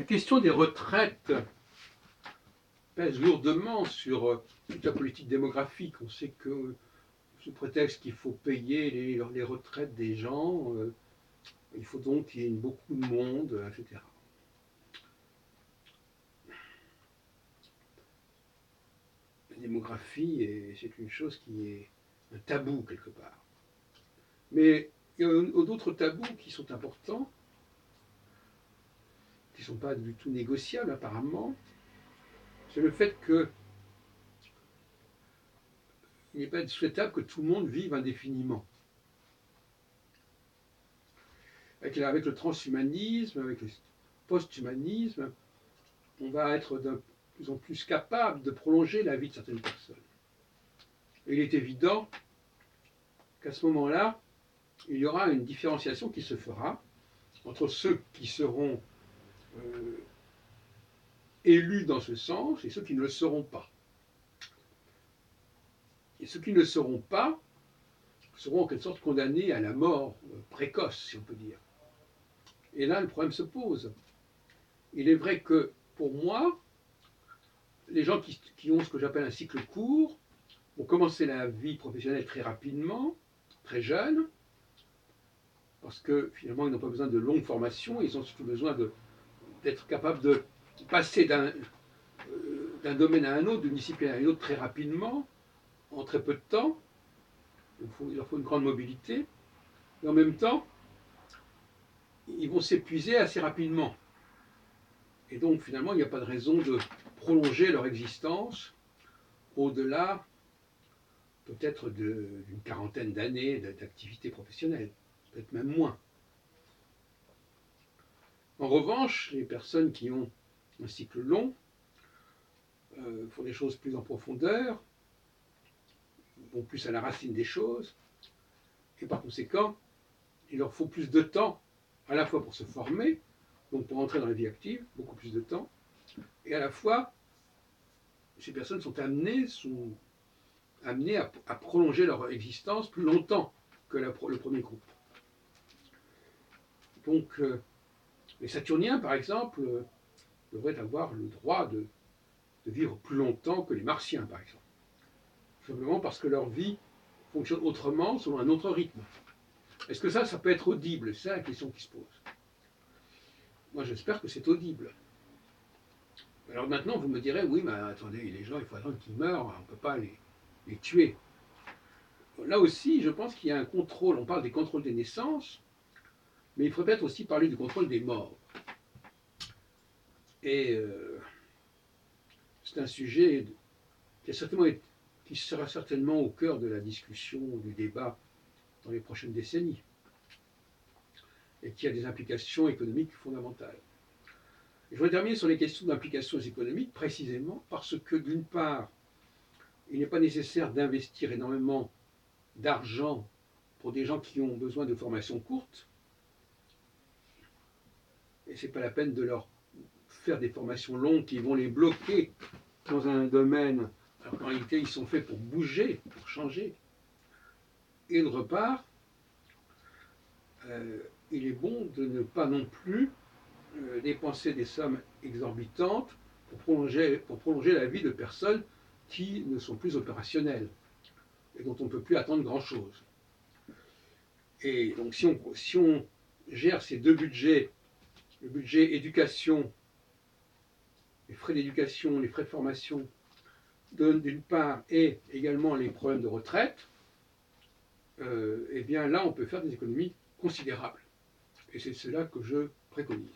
La question des retraites pèse lourdement sur toute la politique démographique. On sait que, sous prétexte qu'il faut payer les retraites des gens, il faut donc qu'il y ait beaucoup de monde, etc. La démographie, c'est une chose qui est un tabou quelque part. Mais il y a d'autres tabous qui sont importants, qui ne sont pas du tout négociables apparemment. C'est le fait qu'il n'est pas souhaitable que tout le monde vive indéfiniment. Avec le transhumanisme, avec le post-humanisme, on va être de plus en plus capable de prolonger la vie de certaines personnes. Et il est évident qu'à ce moment-là, il y aura une différenciation qui se fera entre ceux qui seront élus dans ce sens et ceux qui ne le seront pas. Et ceux qui ne le seront pas seront en quelque sorte condamnés à la mort précoce, si on peut dire. Et là, le problème se pose. Il est vrai que, pour moi, les gens qui ont ce que j'appelle un cycle court vont commencer la vie professionnelle très rapidement, très jeunes, parce que finalement, ils n'ont pas besoin de longue formation, ils ont surtout besoin d'être capables de passer d'un domaine à un autre, d'une discipline à une autre très rapidement, en très peu de temps. Il leur faut une grande mobilité. Et en même temps, ils vont s'épuiser assez rapidement. Et donc, finalement, il n'y a pas de raison de prolonger leur existence au-delà, peut-être, d'une quarantaine d'années d'activité professionnelle, peut-être même moins. En revanche, les personnes qui ont un cycle long font des choses plus en profondeur, vont plus à la racine des choses, et par conséquent, il leur faut plus de temps, à la fois pour se former, donc pour entrer dans la vie active, beaucoup plus de temps, et à la fois, ces personnes sont amenées à prolonger leur existence plus longtemps que le premier groupe. Donc, les Saturniens, par exemple, devraient avoir le droit de vivre plus longtemps que les Martiens, par exemple. Simplement parce que leur vie fonctionne autrement, selon un autre rythme. Est-ce que ça peut être audible? C'est ça la question qui se pose. Moi, j'espère que c'est audible. Alors maintenant, vous me direz, oui, mais attendez, les gens, il faut attendre qu'ils meurent, on ne peut pas les tuer. Là aussi, je pense qu'il y a un contrôle. On parle des contrôles des naissances, mais il faudrait peut-être aussi parler du contrôle des morts. Et c'est un sujet qui sera certainement au cœur de la discussion, du débat dans les prochaines décennies, et qui a des implications économiques fondamentales. Et je voudrais terminer sur les questions d'implications économiques, précisément parce que, d'une part, il n'est pas nécessaire d'investir énormément d'argent pour des gens qui ont besoin de formations courtes, et ce n'est pas la peine de leur faire des formations longues qui vont les bloquer dans un domaine, alors qu'en réalité ils sont faits pour bouger, pour changer. Et d'autre part, il est bon de ne pas non plus dépenser des sommes exorbitantes pour prolonger la vie de personnes qui ne sont plus opérationnelles et dont on ne peut plus attendre grand-chose. Et donc si on gère ces deux budgets, le budget éducation, les frais d'éducation, les frais de formation, d'une part, et également les problèmes de retraite, eh bien là, on peut faire des économies considérables. Et c'est cela que je préconise.